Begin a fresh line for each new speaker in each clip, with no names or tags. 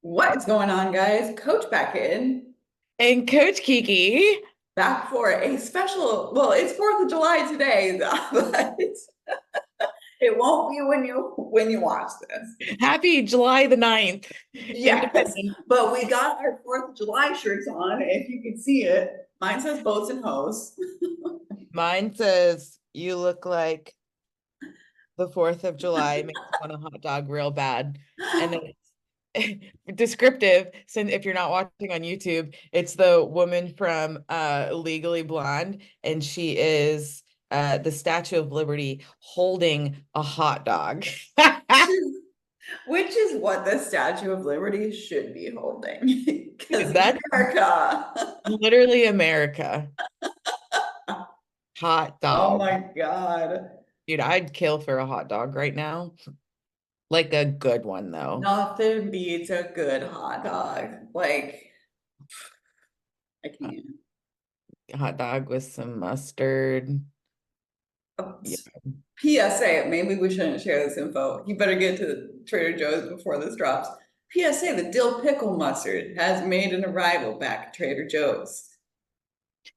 What is going on, guys? Coach Beckyn
And Coach Kiki,
back for a special. Well, it's 4th of July today, but it won't be when you watch this.
happy July the 9th,
Yes,
Independence.
but we got our 4th of July shirts on. If you can see it, mine says boats and hoes.
Mine says, you look like the 4th of July makes me want a hot dog real bad. And then it's descriptive, since if you're not watching on YouTube, it's the woman from Legally Blonde, and she is the Statue of Liberty holding a hot dog.
Which is what the Statue of Liberty should be holding, because
That's
America.
literally America. Hot
Oh
dog.
my God.
Dude, I'd kill for a hot dog right now. Like a good one though.
Nothing beats a good hot dog. Like, I can't.
A hot dog with some mustard. Yeah.
PSA, maybe we shouldn't share this info. You better get to Trader Joe's before this drops. PSA, the dill pickle mustard has made an arrival back at Trader Joe's.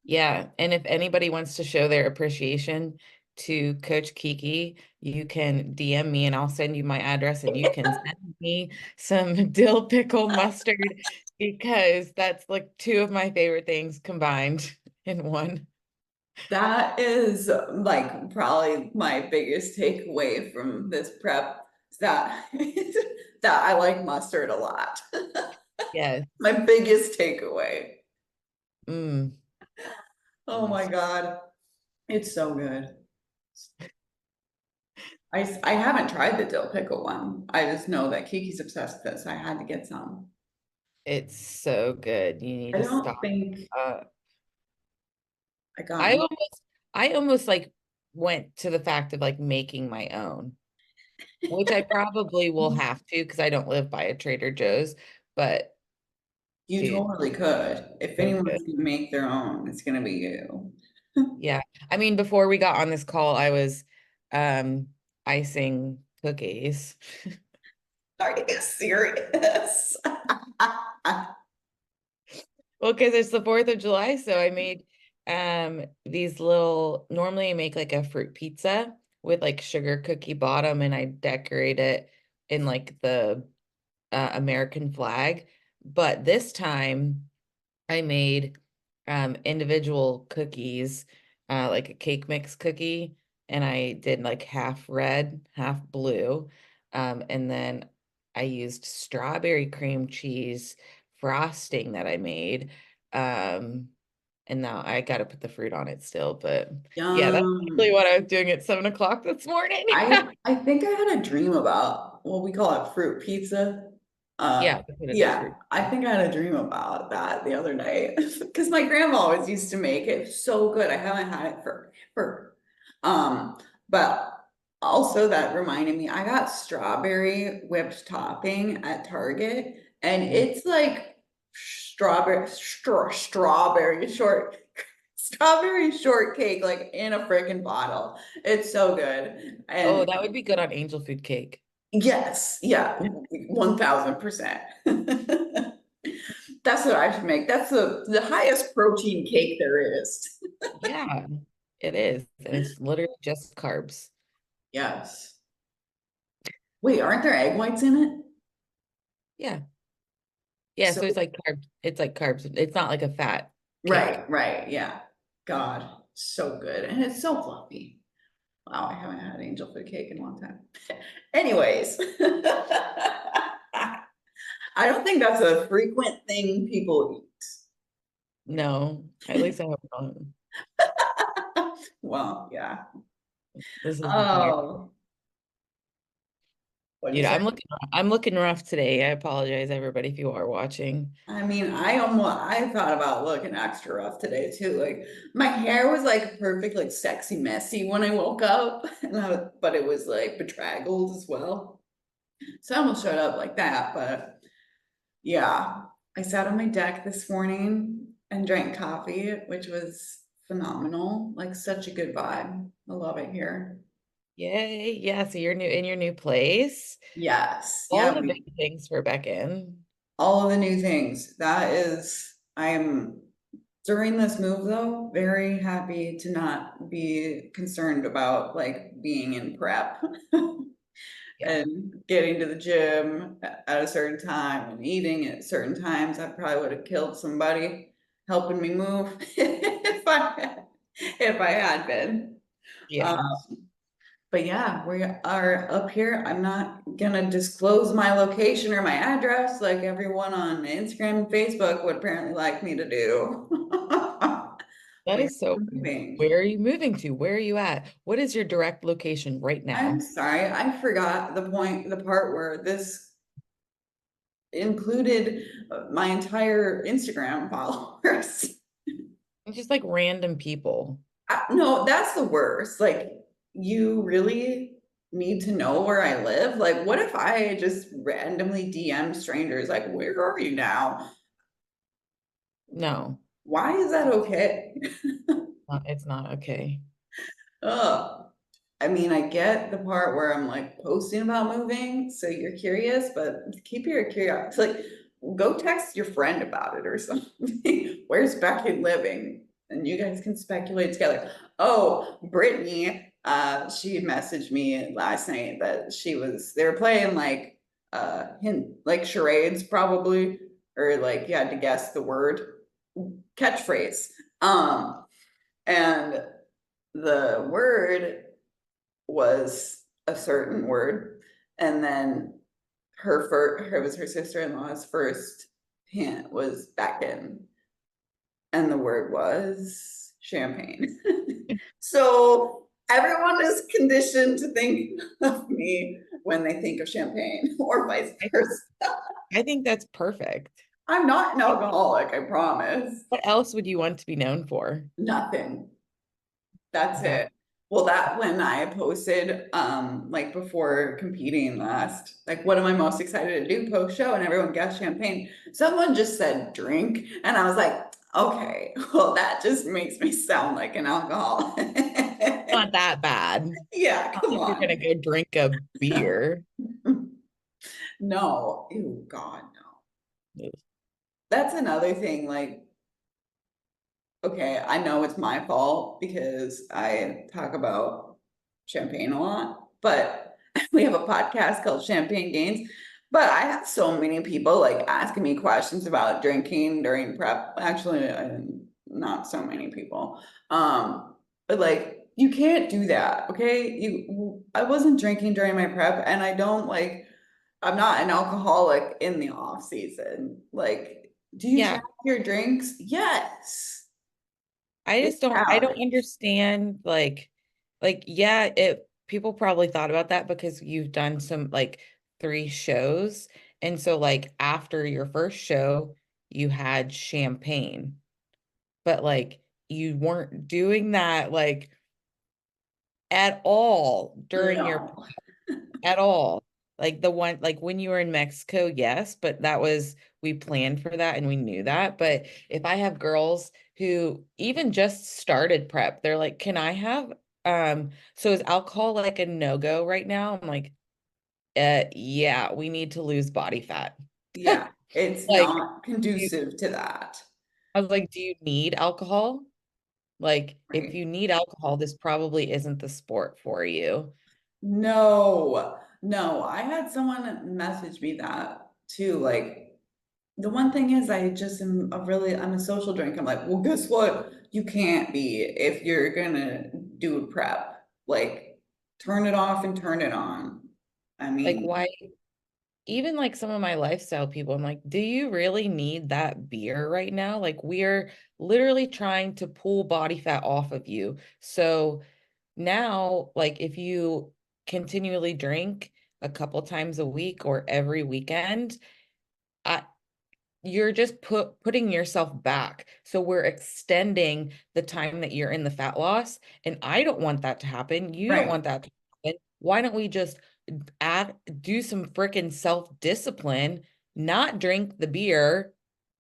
Yeah. And if anybody wants to show their appreciation to Coach Kiki, you can DM me and I'll send you my address and you can send me some dill pickle mustard because that's like two of my favorite things combined in one.
That is like probably my biggest takeaway from this prep is that that I like mustard a lot.
Yes.
My biggest takeaway.
Mm.
Oh my God. It's so good. I haven't tried the dill pickle one. I just know that Kiki's obsessed with this. I had to get some.
It's so good. You need
I
to
don't
stop.
think
Uh,
I got
I
any.
almost, I almost like went to the fact of like making my own, which I probably will have to because I don't live by a Trader Joe's. But
You
dude,
totally could. If
so good.
anyone's gonna make their own, it's gonna be you.
Yeah. I mean, before we got on this call, I was um icing cookies.
Are you serious?
Well, because it's the 4th of July, so I made these little, normally I make like a fruit pizza with like sugar cookie bottom and I decorate it in like the American flag. But this time I made individual cookies, like a cake mix cookie, and I did like half red, half blue. And then I used strawberry cream cheese frosting that I made. Um, and now I got to put the fruit on it still. But yeah, that's really
Yum.
what I was doing at 7 o'clock this morning.
I think I had a dream about what we call it fruit pizza.
Yeah, that's what it is.
Yeah,
Fruit.
I think I had a dream about that the other night because my grandma always used to make it so good. I haven't had it for but also that reminded me, I got strawberry whipped topping at Target, and
Mm.
it's like strawberry strawberry shortcake like in a freaking bottle. It's so good.
Oh,
And
that would be good on angel food cake.
yes, yeah, 1000%. That's what I should make. That's the highest protein cake there is.
Yeah, it is. And it's literally just carbs.
Yes. Wait, aren't there egg whites in it?
Yeah. Yeah,
So
so it's like carbs. It's like carbs. It's not like a fat cake.
right, right, yeah. God, so good. And it's so fluffy. Wow, I haven't had angel food cake in a long time. Anyways, I don't think that's a frequent thing people
No, at least I hope not.
eat. Well, yeah.
This is weird.
Oh, what do you
Dude,
say?
I'm looking rough today. I apologize, everybody, if you are watching.
I mean, I thought about looking extra rough today too. Like my hair was like perfect, like sexy messy when I woke up, but it was like bedraggled as well. So I almost showed up like that. But yeah, I sat on my deck this morning and drank coffee, which was phenomenal. Like such a good vibe. I love it here.
Yay. Yeah, so you're new in your new place.
Yes.
All
Yeah,
the
we
big things for Beckon.
all of the new things. That is, I'm during this move though, very happy to not be concerned about like being in prep
Yeah.
and getting to the gym at a certain time and eating at certain times. I probably would have killed somebody helping me move if I had been.
Yeah.
Um, but yeah, we are up here. I'm not gonna disclose my location or my address like everyone on Instagram and Facebook would apparently like me to do.
That
We're
is so cool.
moving.
Where are you moving to? Where are you at? What is your direct location right
I'm
now?
sorry, I forgot the part where this included my entire Instagram followers.
It's just like random people.
No, that's the worst. Like, you really need to know where I live? Like, what if I just randomly DM strangers, like, where are you now?
No,
Why is that okay?
it's not okay.
Ugh. I mean, I get the part where I'm like posting about moving, so you're curious, but keep your curiosity. Like, go text your friend about it or something. Where's Becky living? And you guys can speculate together. Oh, Brittany, she messaged me last night that they were playing like hint like charades probably, or like you had to guess the word catchphrase. And the word was a certain word, and then her was her sister-in-law's first hint was Beckyn, and the word was champagne. So everyone is conditioned to think of me when they think of champagne, or vice
I think
versa.
I think that's perfect.
I'm not an alcoholic, I promise.
What else would you want to be known for?
Nothing. That's
That
it. Well, that when I posted, like before competing last, like what am I most excited to do post show? And everyone guessed champagne. Someone just said drink. And I was like, okay, well, that just makes me sound like an alcoholic.
not that bad.
Yeah,
Not
come
like you're gonna
on.
go drink a beer.
No, ew, God, no. That's another thing, like, okay, I know it's my fault because I talk about champagne a lot, but we have a podcast called Champagne Gains. But I have so many people like asking me questions about drinking during prep. Actually, not so many people. But like you can't do that, okay? I wasn't drinking during my prep, and I don't like I'm not an alcoholic in the off season. Like, do you
Yeah,
track your drinks? Yes. It's
I don't
calories.
understand yeah, it people probably thought about that because you've done some like 3 shows. And so like after your first show, you had champagne, but like you weren't doing that like at all during your
No.
at all. Like the one, like when you were in Mexico, yes, but that was, we planned for that and we knew that. But if I have girls who even just started prep, they're like, can I have, so is alcohol like a no-go right now? I'm like, yeah, we need to lose body fat.
Yeah, it's
Like,
not
you,
conducive to that,
I was like, do you need alcohol? Like, if
right?
you need alcohol, this probably isn't the sport for you.
No, no, I had someone message me that too. Like, the one thing is, I just am I'm a social drink. I'm like, well, guess what? You can't be if you're gonna do prep. Like, turn it off and turn it on. I
Like,
mean,
why? Even like some of my lifestyle people, I'm like, do you really need that beer right now? Like, we're literally trying to pull body fat off of you. So now, like, if you continually drink a couple times a week or every weekend, I, you're just putting yourself back. So we're extending the time that you're in the fat loss. And I don't want that to happen. You don't
right.
want that to happen. Why don't we just add do some freaking self-discipline, not drink the beer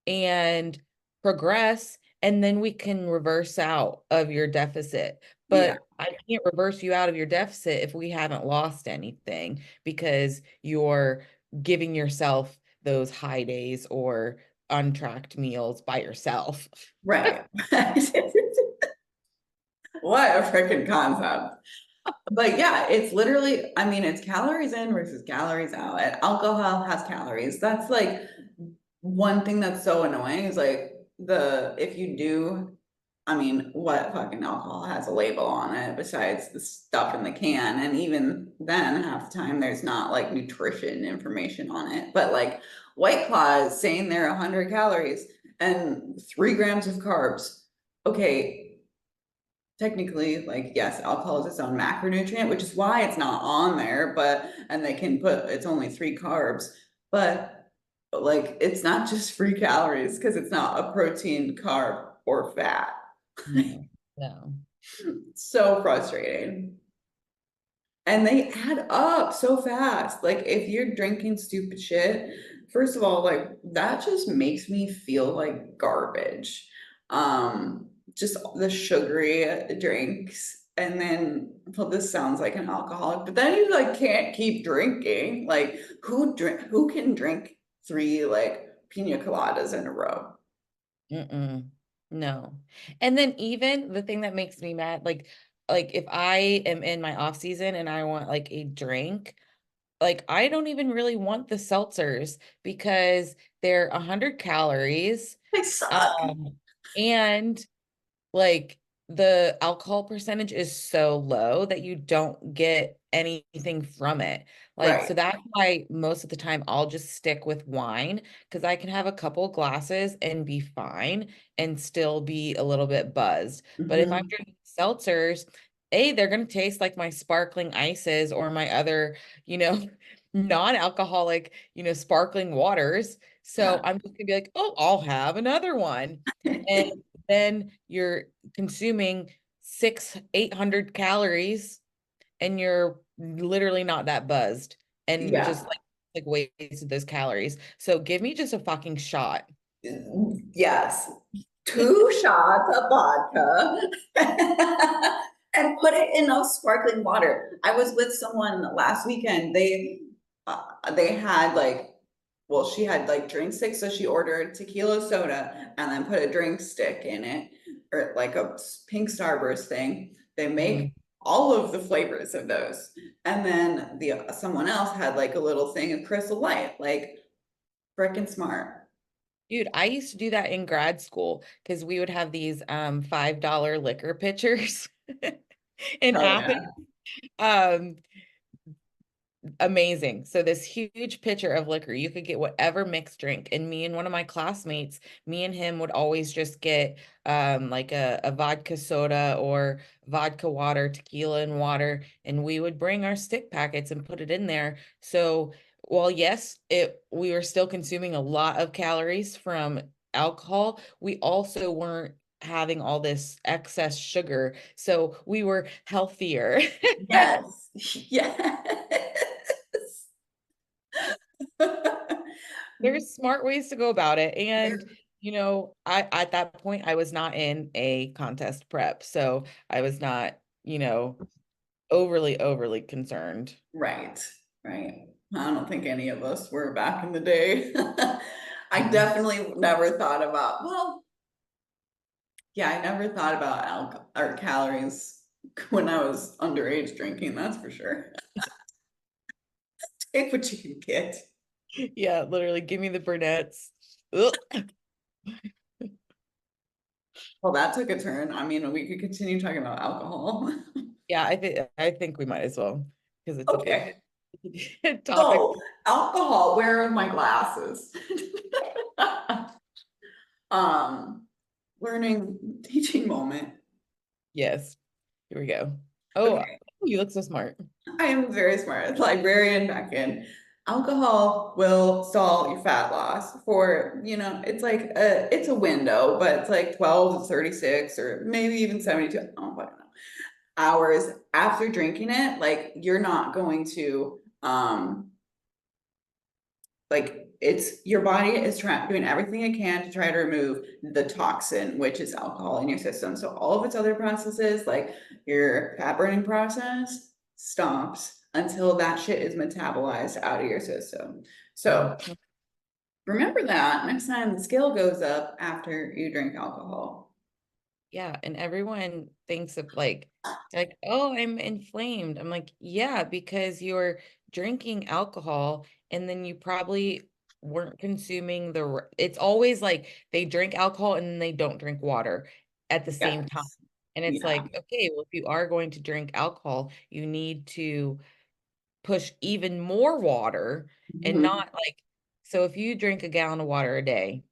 and progress, and then we can reverse out of your deficit.
Yeah,
But I can't reverse you out of your deficit if we haven't lost anything because you're giving yourself those high days or untracked meals by yourself.
Right. What a freaking concept. But yeah, it's literally, I mean, it's calories in versus calories out. And alcohol has calories. That's like one thing that's so annoying is like if you do, I mean, what fucking alcohol has a label on it besides the stuff in the can? And even then, half the time there's not like nutrition information on it. But like White Claw is saying they're 100 calories and 3 grams of carbs. Okay, technically, like, yes, alcohol is its own macronutrient, which is why it's not on there, but, and they can put, it's only 3 carbs, but like, it's not just free calories because it's not a protein, carb, or fat.
No, no.
So frustrating. And they add up so fast. Like, if you're drinking stupid shit, first of all, like, that just makes me feel like garbage. Just the sugary drinks. And then, well, this sounds like an alcoholic, but then you like can't keep drinking. Like, who can drink 3 like pina coladas in a row?
Mm-mm. No. And then even the thing that makes me mad, like if I am in my off season and I want like a drink, like I don't even really want the seltzers because they're 100 calories.
They suck.
Um, and like the alcohol percentage is so low that you don't get anything from it. Like, so
Right.
that's why most of the time I'll just stick with wine because I can have a couple glasses and be fine and still be a little bit buzzed. But if I'm
Mhm.
drinking seltzers, A, they're going to taste like my sparkling ices or my other, you know, non-alcoholic, sparkling waters. So
Yeah.
I'm just gonna be like, oh, I'll have another one. And then you're consuming 800 calories and you're literally not that buzzed and just
Yeah.
like wasted those calories. So give me just a fucking shot.
Yes. 2 shots of vodka and put it in a sparkling water. I was with someone last weekend. They had like, well, she had like drink sticks, so she ordered tequila soda and then put a drink stick in it, or like a pink Starburst thing. They
Mm.
make all of the flavors of those, and then the someone else had like a little thing of Crystal Light, like freaking smart.
Dude, I used to do that in grad school because we would have these $5 liquor pitchers in
Hell
Athens.
yeah.
Um, Amazing. So this huge pitcher of liquor, you could get whatever mixed drink. And me and one of my classmates, me and him would always just get like a vodka soda or vodka water, tequila and water, and we would bring our stick packets and put it in there. So while yes, it we were still consuming a lot of calories from alcohol, we also weren't having all this excess sugar. So we were healthier.
Yes. Yes.
There's smart ways to go about it. And, I at that point I was not in a contest prep. So I was not, overly concerned.
Right, right. I don't think any of us were back in the day. I
Mm.
definitely never thought about, well, yeah, I never thought about alcohol or calories when I was underage drinking, that's for sure. Take what you can get.
Yeah, literally give me the brunettes. Ugh.
Well, that took a turn. I mean, we could continue talking about alcohol.
Yeah, I think we might as well because it's a good
Okay.
topic.
So, alcohol, where are my glasses? Um, teaching moment.
Yes. Here we go. Oh,
Okay.
you look so smart.
I am very smart. Librarian back in. Alcohol will stall your fat loss for, it's like it's a window, but it's like 12 to 36 or maybe even 72, oh, I don't know, hours after drinking it. Like you're not going to like it's your body is trying doing everything it can to try to remove the toxin, which is alcohol in your system. So all of its other processes, like your fat burning process, stops until that shit is metabolized out of your system. So
Mhm.
Remember that next time the scale goes up after you drink alcohol.
Yeah, and everyone thinks of like, oh, I'm inflamed. I'm like, yeah, because you're drinking alcohol and then you probably weren't consuming it's always like they drink alcohol and then they don't drink water at the same time.
Yes.
And it's
Yeah.
like, okay, well, if you are going to drink alcohol, you need to push even more water and
Mhm.
not like, so if you drink a gallon of water a day,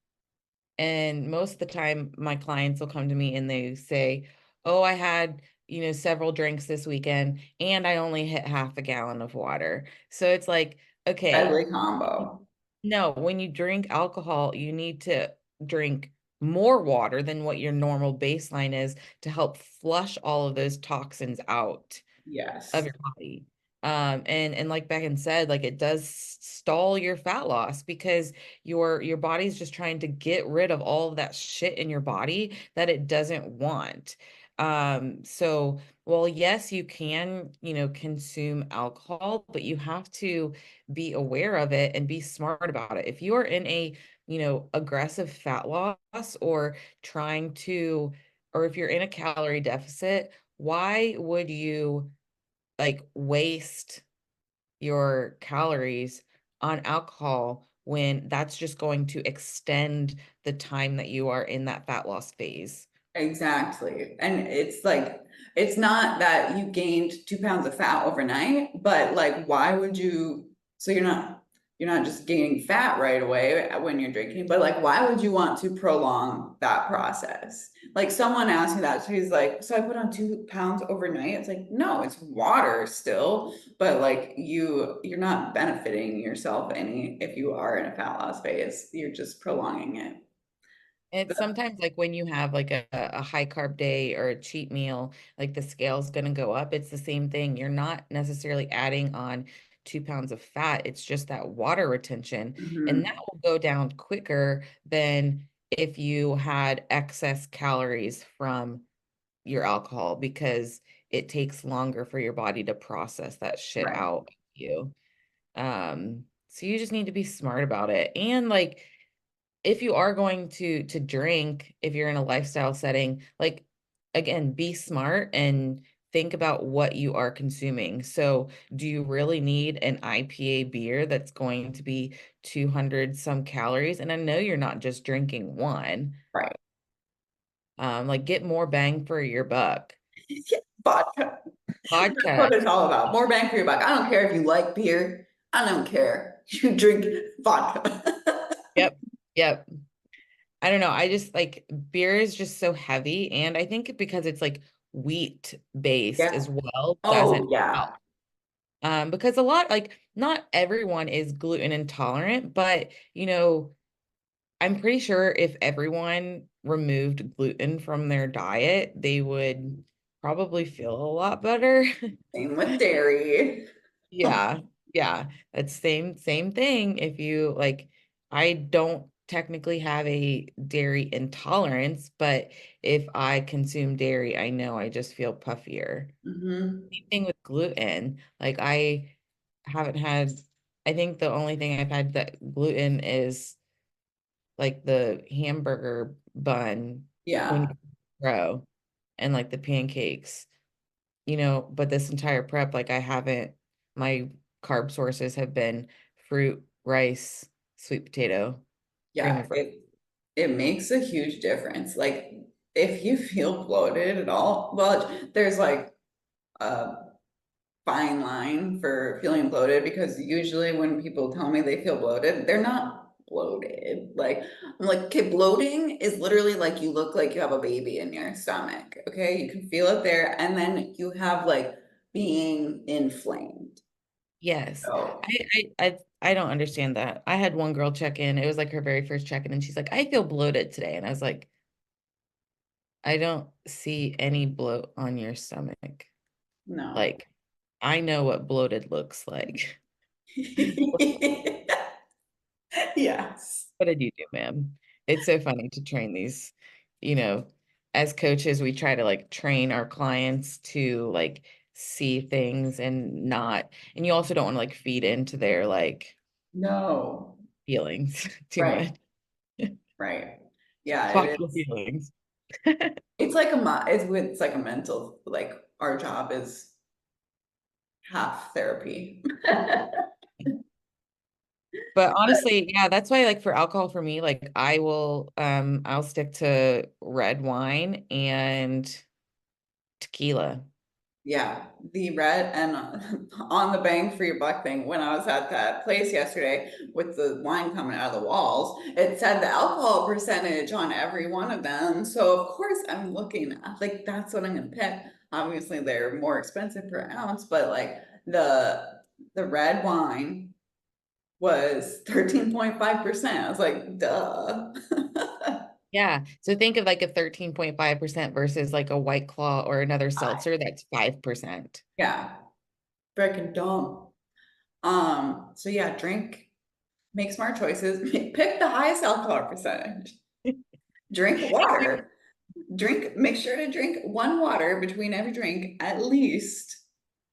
and most of the time, my clients will come to me and they say, oh, I had, several drinks this weekend and I only hit half a gallon of water. So it's like, okay,
Deadly combo.
no, when you drink alcohol, you need to drink more water than what your normal baseline is to help flush all of those toxins out of
Yes.
your body. And like Beckon said, like it does stall your fat loss because your body's just trying to get rid of all of that shit in your body that it doesn't want. So well, yes, you can, consume alcohol, but you have to be aware of it and be smart about it. If you are in a, aggressive fat loss or trying to, or if you're in a calorie deficit, why would you like waste your calories on alcohol when that's just going to extend the time that you are in that fat loss phase?
Exactly. And it's like, it's not that you gained 2 pounds of fat overnight, but like, why would you? So you're not just gaining fat right away when you're drinking, but like, why would you want to prolong that process? Like someone asked me that, she's like, so I put on 2 pounds overnight. It's like, no, it's water still, but like you're not benefiting yourself any if you are in a fat loss phase. You're just prolonging it.
It's sometimes like when you have like a high carb day or a cheat meal, like the scale's going to go up. It's the same thing. You're not necessarily adding on 2 pounds of fat. It's just that water retention. And that
Mhm.
will go down quicker than if you had excess calories from your alcohol because it takes longer for your body to process that shit
Right.
out of you. So you just need to be smart about it. And like if you are going to drink, if you're in a lifestyle setting, like again, be smart and think about what you are consuming. So, do you really need an IPA beer that's going to be 200 some calories? And I know you're not just drinking one.
Right.
Like get more bang for your buck.
Vodka. That's
Vodka.
what it's all about. More bang for your buck. I don't care if you like beer. I don't care. You drink vodka.
Yep. Yep. I don't know. I just like beer is just so heavy. And I think because it's like wheat based
Yeah.
as well doesn't
Oh, yeah.
help. Because a lot, like, not everyone is gluten intolerant, but I'm pretty sure if everyone removed gluten from their diet, they would probably feel a lot better.
Same with dairy.
Yeah, yeah, that's same thing. If you like, I don't technically have a dairy intolerance, but if I consume dairy, I know I just feel puffier.
Hmm.
Same thing with gluten. Like I haven't had, I think the only thing I've had that gluten is like the hamburger bun when
Yeah.
you grow and like the pancakes, but this entire prep, like I haven't, my carb sources have been fruit, rice, sweet potato, cream
Yeah.
of rice.
It makes a huge difference. Like if you feel bloated at all, well, there's like a fine line for feeling bloated because usually when people tell me they feel bloated, they're not bloated. Like I'm like, okay, bloating is literally like you look like you have a baby in your stomach. Okay, you can feel it there, and then you have like being inflamed.
Yes.
So
I don't understand that. I had one girl check in. It was like her very first check-in, and she's like, I feel bloated today. And I was like, I don't see any bloat on your stomach.
no.
Like, I know what bloated looks like.
Yes.
What did you do, ma'am? It's so funny to train these, you know, as coaches, we try to like train our clients to like see things and not, and you also don't want to like feed into their like,
No.
feelings too
Right,
much.
right. Yeah,
Fuck
it
the
is.
feelings.
It's like it's like a mental, like our job is half therapy.
But honestly, yeah, that's why like for alcohol for me, like I'll stick to red wine and tequila.
Yeah, the red and on the bang for your buck thing. When I was at that place yesterday with the wine coming out of the walls, it said the alcohol percentage on every one of them. So of course I'm looking like that's what I'm gonna pick. Obviously they're more expensive per ounce, but like the red wine was 13.5%. I was like, duh.
Yeah. So think of like a 13.5% versus like a White Claw or another seltzer that's 5%.
Yeah, freaking dumb. So yeah, make smart choices, pick the highest alcohol percentage, drink water, make sure to drink one water between every drink at least.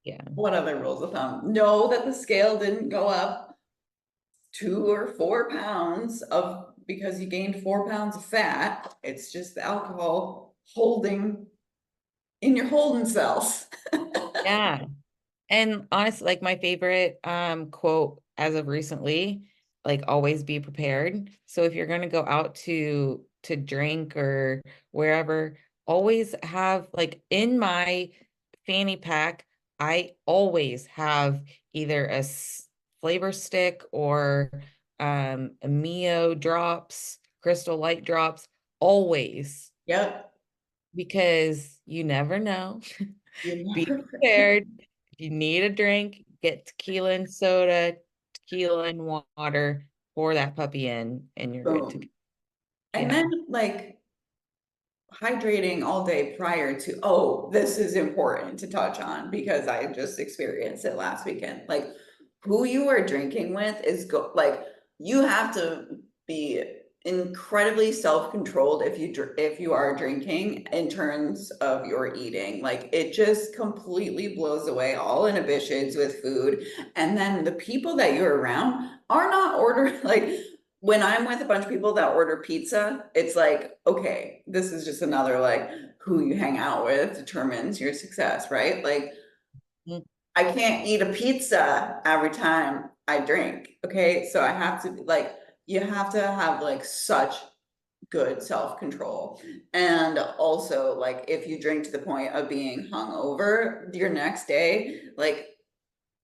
Yeah.
What other rules of thumb? Know that the scale didn't go up 2 or 4 pounds of because you gained 4 pounds of fat. It's just the alcohol holding in your holding cells.
Yeah. And honestly, like my favorite quote as of recently, like always be prepared. So if you're going to go out to drink or wherever, always have like in my fanny pack, I always have either flavor stick or a Mio drops, Crystal Light drops, always,
Yep,
because you never know.
you
Be
never freaking
prepared. If you need a drink, get tequila and soda, tequila and water, pour that puppy in, and you're good to go.
boom. And
Yeah.
then like hydrating all day prior to, oh, this is important to touch on because I just experienced it last weekend. Like who you are drinking with is like you have to be incredibly self-controlled if you are drinking in terms of your eating. Like it just completely blows away all inhibitions with food. And then the people that you're around are not ordering like when I'm with a bunch of people that order pizza, it's like, okay, this is just another like who you hang out with determines your success, right? Like
Mm.
I can't eat a pizza every time I drink. Okay. So I have to like, you have to have like such good self-control. And also like if you drink to the point of being hungover your next day, like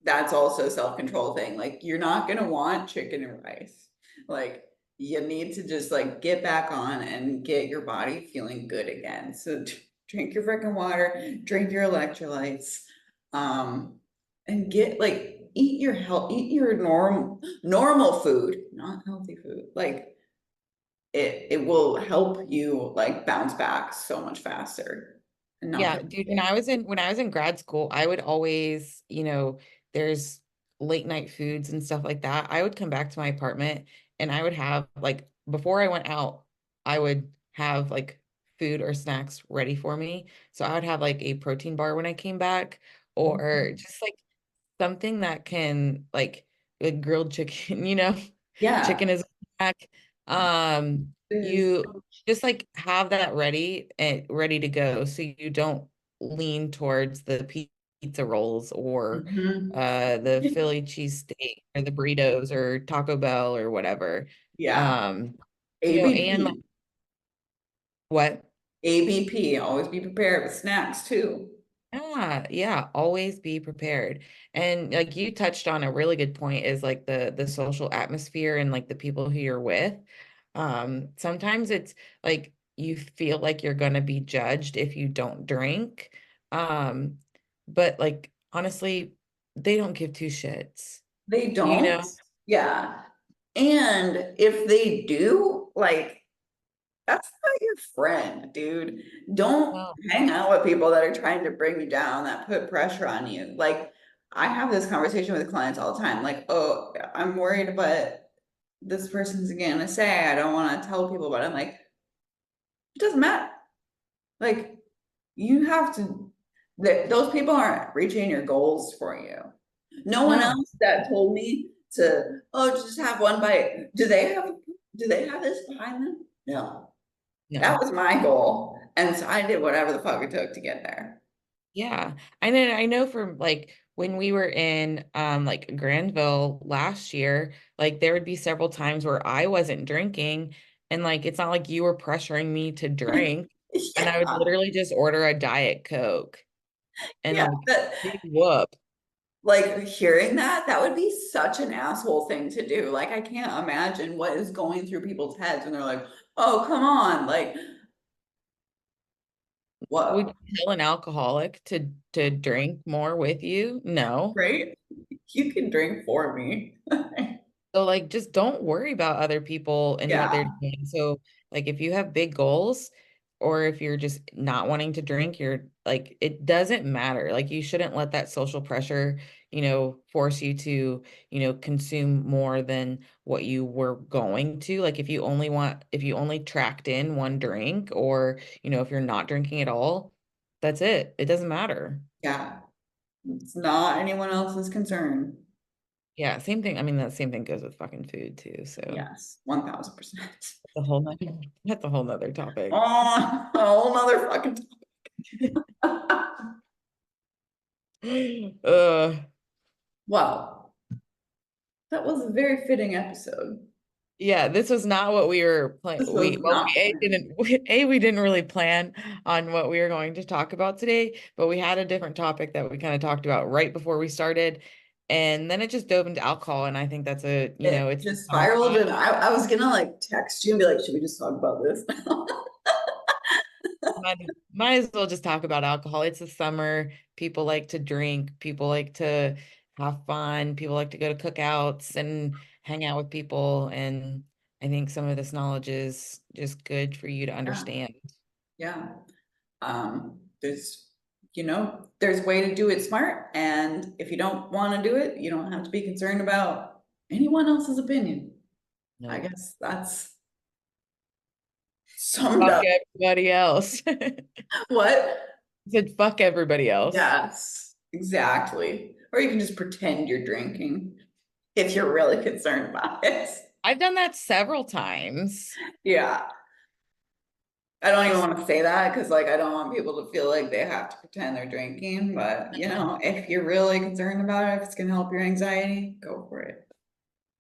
that's also a self-control thing. Like you're not gonna want chicken and rice. Like you need to just like get back on and get your body feeling good again. So drink your freaking water, drink your electrolytes, and get like eat your normal food, not healthy food. Like it will help you like bounce back so much faster and not
Yeah,
feel
dude,
sick.
when I was in grad school, I would always, there's late night foods and stuff like that. I would come back to my apartment and I would have like before I went out, I would have like food or snacks ready for me. So I would have like a protein bar when I came back or just like something that can like grilled chicken,
Yeah,
chicken is a snack.
it is.
You just like have that ready and ready to go so you don't lean towards the pizza rolls or
Mhm.
the Philly cheesesteak or the burritos or Taco Bell or whatever.
Yeah.
Um, and like,
ABP.
what?
ABP. Always be prepared with snacks too.
Yeah, always be prepared. And like you touched on a really good point is like the social atmosphere and like the people who you're with. Sometimes it's like you feel like you're gonna be judged if you don't drink. Um, but like honestly, they don't give two shits,
They
you
don't.
know?
Yeah. And if they do, like, that's not your friend, dude. Don't
Well,
hang out with people that are trying to bring you down, that put pressure on you. Like, I have this conversation with clients all the time. Like, oh, I'm worried about this person's gonna say. I don't want to tell people, but I'm like, it doesn't matter. Like, you have to, those people aren't reaching your goals for you. No one
no.
else that told me just have one bite. Do they have this behind them? No.
No.
That was my goal. And so I did whatever the fuck it took to get there.
Yeah. And then I know from like when we were in like Granville last year, like there would be several times where I wasn't drinking and like it's not like you were pressuring me to drink and I would
Yeah.
literally just order a Diet Coke and
Yeah.
like
But
big whoop.
like hearing that, that would be such an asshole thing to do. Like I can't imagine what is going through people's heads when they're like, oh, come on. Like,
Would
what?
you tell an alcoholic to drink more with you? No.
Right? You can drink for me.
So like just don't worry about other people and what they're
Yeah.
doing. So like if you have big goals or if you're just not wanting to drink, you're like it doesn't matter. Like you shouldn't let that social pressure, force you to, consume more than what you were going to. Like if you only tracked in one drink or, if you're not drinking at all, that's it. It doesn't matter.
Yeah. It's not anyone else's concern.
Yeah, same thing. I mean, that same thing goes with fucking food too. So
Yes, 1000%.
that's a whole nother topic.
Oh, a whole nother fucking topic.
Uh,
Wow, that was a very fitting episode.
yeah, this was not what we were planning.
This was not planned.
We didn't really plan on what we were going to talk about today, but we had a different topic that we kind of talked about right before we started. And then it just dove into alcohol. And I think that's
It
it's the
just spiraled, and
summertime.
I was gonna like text you and be like, should we just talk about this?
Might as well just talk about alcohol. It's the summer. People like to drink. People like to have fun. People like to go to cookouts and hang out with people. And I think some of this knowledge is just good for you to
Yeah,
understand.
yeah. There's, there's a way to do it smart, and if you don't want to do it, you don't have to be concerned about anyone else's opinion. I
No,
guess that's summed
fuck
up.
everybody else. I
What?
said fuck everybody else.
Yes, exactly. Or you can just pretend you're drinking if you're really concerned about it.
I've done that several times.
Yeah. I don't even
Just
want to say that because like I don't want people to feel like they have to pretend they're drinking, but if you're really concerned about it, if it's gonna help your anxiety, go for it.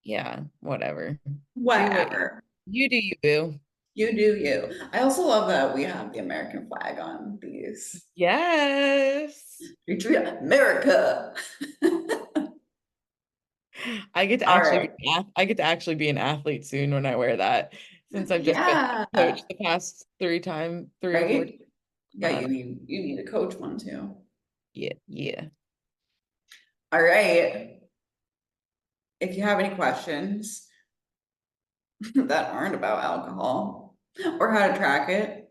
yeah, whatever. Do what
Whatever.
you do, you boo.
You do you. I also love that we have the American flag on these.
Yes.
Retreat America. All right.
I get to actually be an athlete soon when I wear that since I've just been
Yeah.
a coach the past 3 or 4 times.
Right? Yeah, you need a coach one too.
Yeah, yeah.
All right. If you have any questions that aren't about alcohol or how to track it,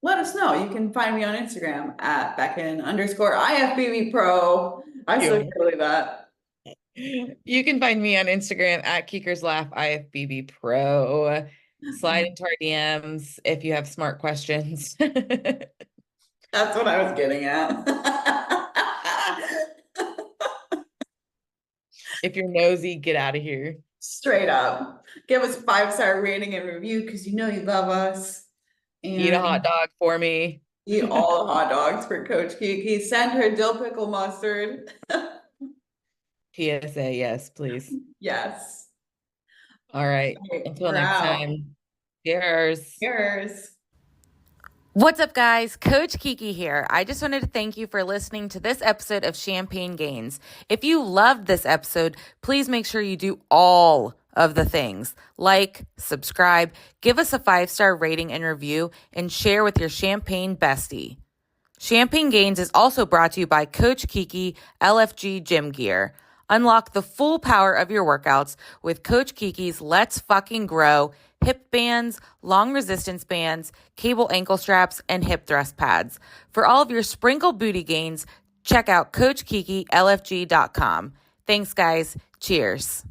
let us know. You can find me on Instagram at Beckyn_IFBB Pro. I still
You.
can't believe that.
You can find me on Instagram at Keekers Laugh IFBB Pro. Slide into our DMs if you have smart questions.
That's what I was getting at.
If you're nosy, get out of here.
Straight up. Give us a 5-star rating and review because you love us.
Eat a hot
And
dog for me.
eat all the hot dogs for Coach Kiki. Send her dill pickle mustard.
PSA, yes, please.
Yes.
All right.
Okay,
Until
we're
next
out.
time. Cheers.
Cheers.
What's up, guys? Coach Kiki here. I just wanted to thank you for listening to this episode of Champagne Gains. If you loved this episode, please make sure you do all of the things like, subscribe, give us a 5-star rating and review, and share with your champagne bestie. Champagne Gains is also brought to you by Coach Kiki LFG Gym Gear. Unlock the full power of your workouts with Coach Kiki's Let's Fucking Grow hip bands, long resistance bands, cable ankle straps, and hip thrust pads. For all of your sprinkle booty gains, check out CoachKikiLFG.com. Thanks, guys. Cheers.